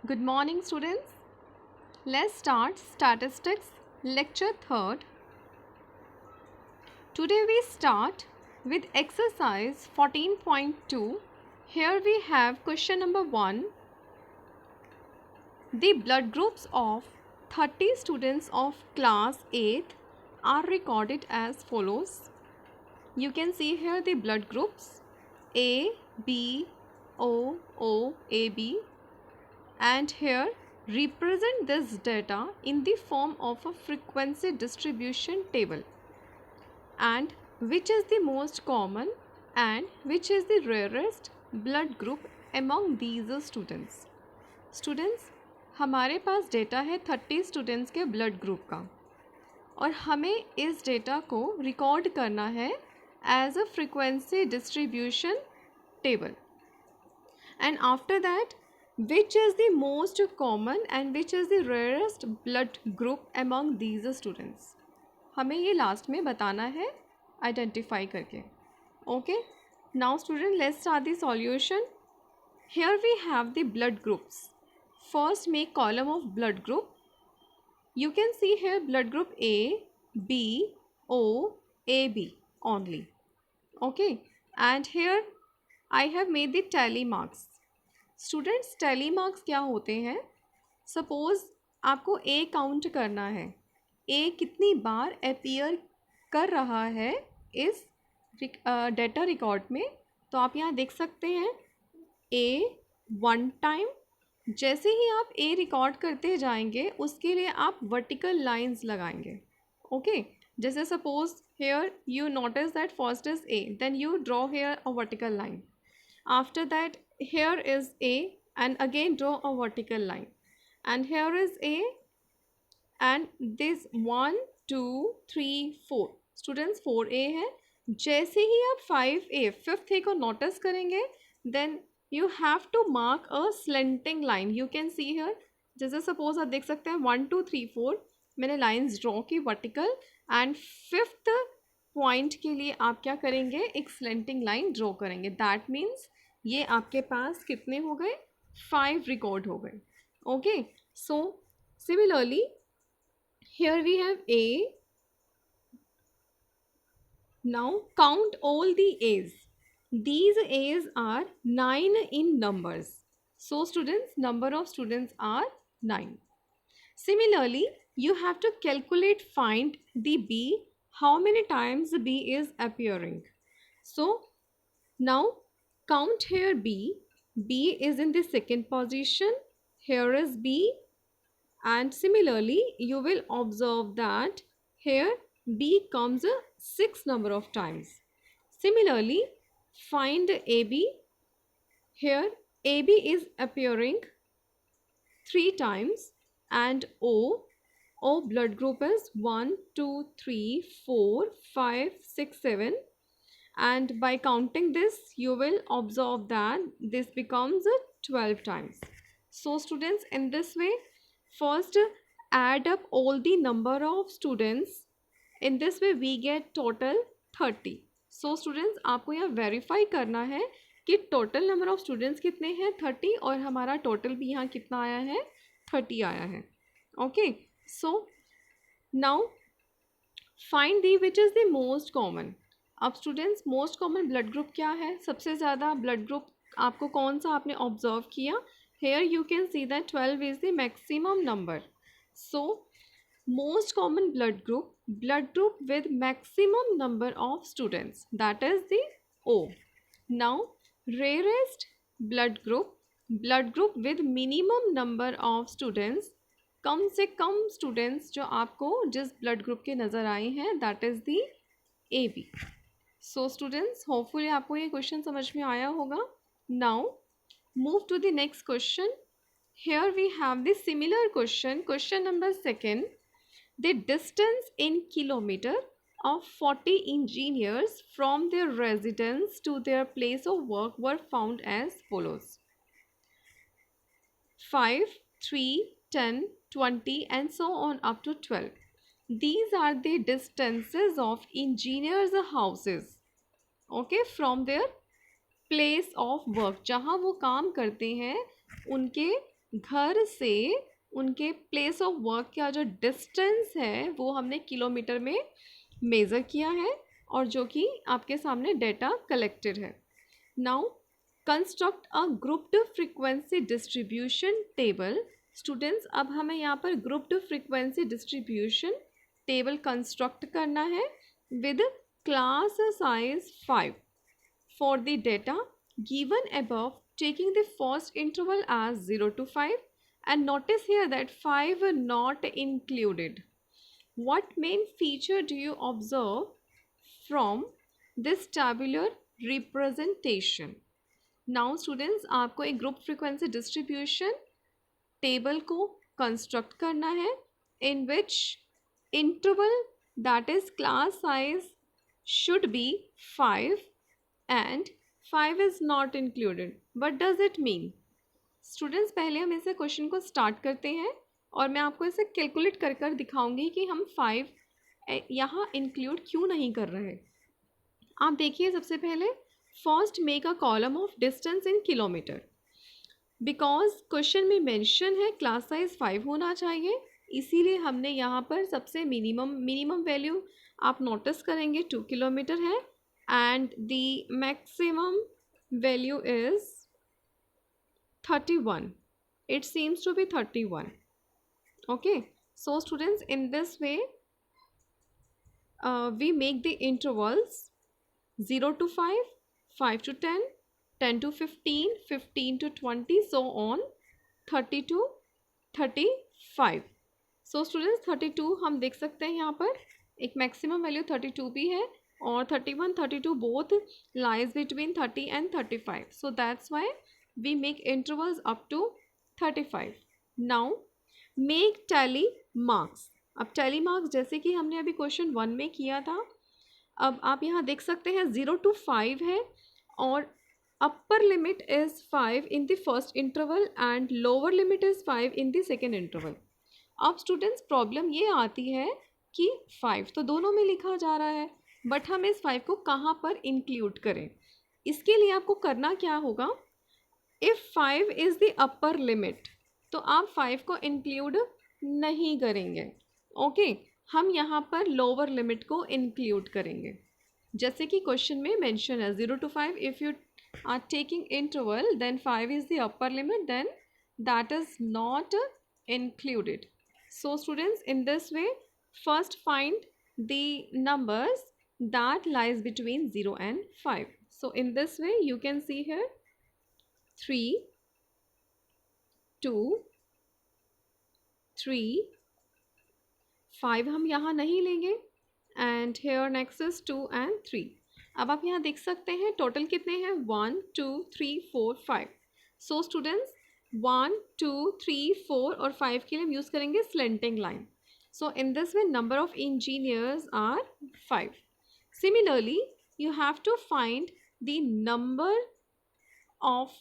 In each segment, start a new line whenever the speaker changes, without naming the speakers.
Good morning, students. Let's start statistics lecture 3rd. Today we start with exercise 14.2. Here we have question number 1. The blood groups of 30 students of class 8 are recorded as follows. You can see here the blood groups A, B, O, A, B, and here represent this data in the form of a frequency distribution table, and which is the most common and which is the rarest blood group among these students हमारे पास data है 30 students के blood group का और हमें इस data को record करना है as a frequency distribution table, and after that which is the most common and which is the rarest blood group among these students. हमें ये लास्ट में बताना है आइडेंटिफाई करके. Okay, now student, let's start the solution. Here we have the blood groups. First make column of blood group. You can see here blood group A, B, O, AB only. Okay, and here I have made the tally marks. Students tally marks क्या होते हैं? Suppose आपको ए count करना है, ए कितनी बार appear कर रहा है इस डेटा रिकॉर्ड में, तो आप यहाँ देख सकते हैं ए 1 टाइम. जैसे ही आप ए रिकॉर्ड करते जाएंगे उसके लिए आप वर्टिकल लाइंस लगाएंगे. ओके, जैसे suppose here you notice that first is A, then you draw here a vertical line. After that here is A and again draw a vertical line, and here is A and this 1 2 3 4 students 4A है. जैसे ही आप 5A 5th A को notice करेंगे then you have to mark a slanting line. You can see here, जैसे suppose आप देख सकते हैं 1 2 3 4 मैंने लाइंस ड्रॉ की वर्टिकल, एंड 5th पॉइंट के लिए आप क्या करेंगे, एक स्लेंटिंग लाइन ड्रॉ करेंगे. दैट मीन्स ये आपके पास कितने हो गए, 5 रिकॉर्ड हो गए. Okay, so similarly here we have A. Now count all the A's. these A's are 9 in numbers. So students, number of students are 9. Similarly, you have to calculate, find the B, how many times B is appearing. So now count here B. B is in the second position. Here is B, and similarly you will observe that here B comes a 6 number of times. Similarly, find AB. Here AB is appearing 3 times, and O blood group is 1 2 3 4 5 6 7, and by counting this you will observe that this becomes 12 times. So students, in this way first add up all the number of students. In this way we get total 30. So students, आपको यहाँ verify करना है कि total number of students कितने हैं, 30, और हमारा total भी यहाँ कितना आया है, 30 आया है. Okay, so now find the which is the most common. अब students, most common blood group क्या है, सबसे ज़्यादा ब्लड ग्रुप आपको कौन सा आपने ऑब्जर्व किया. Here you can see that 12 is the maximum number. So most common blood group with maximum number of students, that is the O. Now rarest blood group with minimum number of students, कम से कम students जो आपको जिस blood group के नज़र आए हैं, that is the AB. So students, hopefully आपको ये question समझ में आया होगा. Now move to the next question. Here we have the similar question number 2. The distance in kilometer of 40 engineers from their residence to their place of work were found as follows: 5, 3, 10, 20 and so on up to 12. These are the distances of engineers' houses, okay, from their place of work, जहाँ वो काम करते हैं उनके घर से उनके place of work का जो डिस्टेंस है वो हमने किलोमीटर में मेज़र किया है और जो कि आपके सामने डेटा कलेक्टेड है. Now construct a grouped frequency distribution table. Students, अब हमें यहाँ पर grouped frequency distribution table construct करना है with class size 5 for the data given above, taking the first interval as 0 to 5, and notice here that 5 are not included. What main feature do you observe from this tabular representation? Now students, आपको एक group frequency distribution table को construct करना है in which interval, that is class size, should be 5 and 5 is not included. What does it mean? Students, पहले हम इसे question को start करते हैं और मैं आपको इसे कैलकुलेट कर कर दिखाऊंगी कि हम 5 यहाँ इंक्लूड क्यों नहीं कर रहे. आप देखिए, सबसे पहले first make a column of distance in kilometre. Because question में मेंशन है क्लास साइज 5 होना चाहिए, इसीलिए हमने यहाँ पर सबसे मिनिमम वैल्यू आप नोटिस करेंगे 2 किलोमीटर है and the maximum value is 31. It seems to be 31. Okay, so students, in this way we make the intervals 0 to 5, 5 to 10, 10 to 15, 15 to 20, so on, 30 to 35. So students, 32 हम देख सकते हैं यहाँ पर एक मैक्सिमम वैल्यू 32 भी है और 31, 32 both lies between 30 and 35. So that's why we make intervals up to 35. Now make tally marks. अब tally marks जैसे कि हमने अभी क्वेश्चन 1 में किया था, अब आप यहाँ देख सकते हैं 0 to 5 है और upper limit is 5 in the first interval and lower limit is 5 in the second interval. अब स्टूडेंट्स, प्रॉब्लम ये आती है कि 5 तो दोनों में लिखा जा रहा है, बट हम इस 5 को कहाँ पर इंक्लूड करें. इसके लिए आपको करना क्या होगा, if 5 is the upper limit तो आप 5 को इंक्लूड नहीं करेंगे. ओके, हम यहाँ पर लोअर लिमिट को इंक्लूड करेंगे. जैसे कि क्वेश्चन में मेंशन है 0 to 5, if you are taking interval then 5 is the upper limit, then that is not included. So students, in this way, first find the numbers that lies between 0 and 5. So in this way you can see here 3, 2, 3, 5 हम यहाँ नहीं लेंगे and here next is 2 and 3. अब आप यहाँ देख सकते हैं टोटल कितने हैं, 1, 2, 3, 4, 5. So students, 1, 2, 3, 4 और 5 के लिए हम यूज़ करेंगे slanting line. So in this way number of engineers are 5. Similarly, you have to find the number of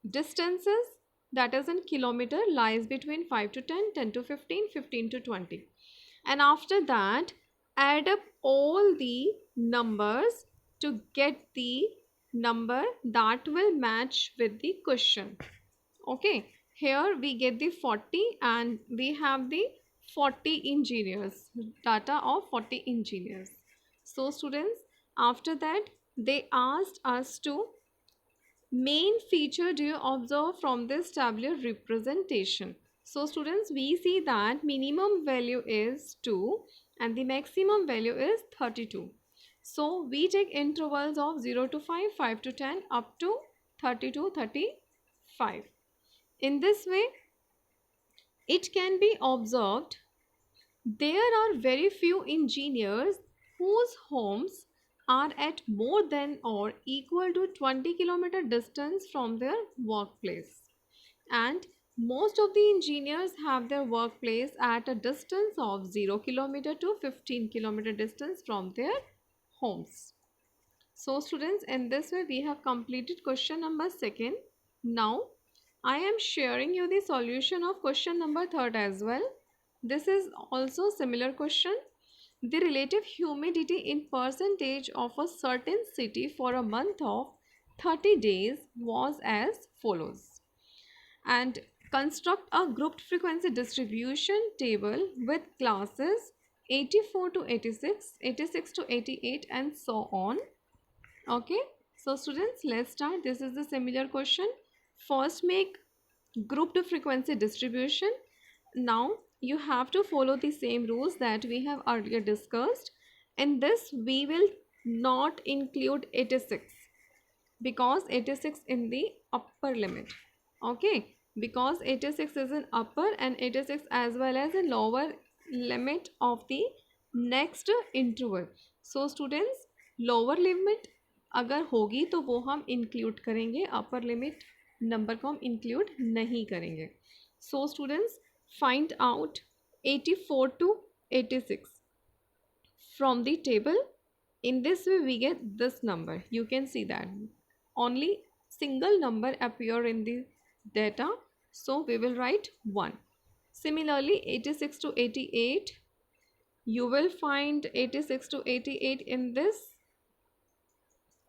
distances, that is in kilometer, lies between 5 to 10, 10 to 15, 15 to 20. And after that, add up all the numbers to get the number that will match with the question. Okay, here we get the 40 and we have the 40 engineers, data of 40 engineers. So students, after that they asked us to main feature do you observe from this tabular representation. So students, we see that minimum value is 2 and the maximum value is 32. So we take intervals of 0 to 5, 5 to 10 up to 30 to 35. In this way, it can be observed there are very few engineers whose homes are at more than or equal to 20 kilometer distance from their workplace, and most of the engineers have their workplace at a distance of 0 kilometer to 15 kilometer distance from their homes. So students, in this way we have completed question number 2. Now I am sharing you the solution of question number 3 as well. This is also similar question. The relative humidity in percentage of a certain city for a month of 30 days was as follows. And Construct a grouped frequency distribution table with classes 84 to 86, 86 to 88 and so on. Okay, so students, let's start. This is the similar question. First, make grouped frequency distribution. Now you have to follow the same rules that we have earlier discussed. In this, we will not include 86 because 86 in the upper limit. Okay, because 86 is an upper and 86 as well as a lower limit of the next interval. So students, lower limit अगर होगी तो वो हम include करेंगे, upper limit number को हम include नहीं करेंगे. So students, find out 84 to 86 from the table. In this way we get this number. You can see that only single number appear in the data, so we will write 1. Similarly, 86 to 88, you will find 86 to 88 in this.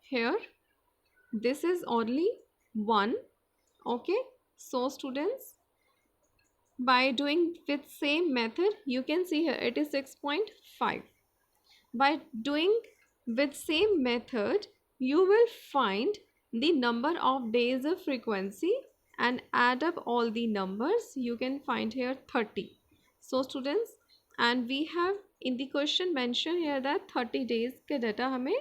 Here this is only 1. Okay, so students, by doing with same method, you can see here it is 6.5. By doing with same method, you will find the number of days of frequency and add up all the numbers. You can find here 30. So students, and we have in the question mentioned here that 30 days का data हमें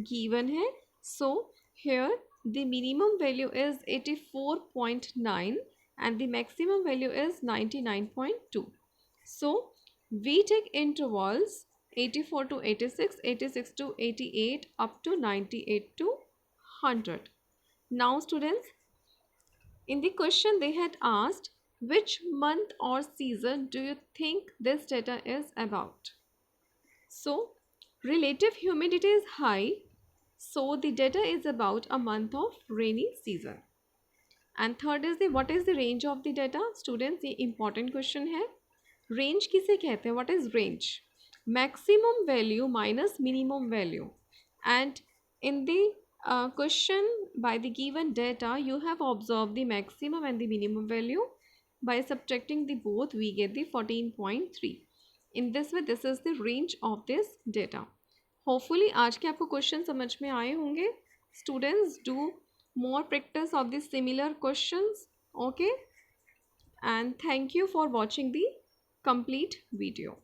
given है. So here the minimum value is 84.9 and the maximum value is 99.2. So we take intervals 84 to 86, 86 to 88, up to 98 to 100. Now students, in the question they had asked, which month or season do you think this data is about? So relative humidity is high, so the data is about a month of rainy season. And third is the what is the range of the data? Students, ये important question है. Range किसे कहते हैं? What is range? Maximum value minus minimum value. And in the question by the given data, you have observed the maximum and the minimum value. By subtracting the both, we get the 14.3. In this way, this is the range of this data. Hopefully आज के आपको question समझ में आए होंगे. Students, do more practice of the similar questions. Okay, and thank you for watching the complete video.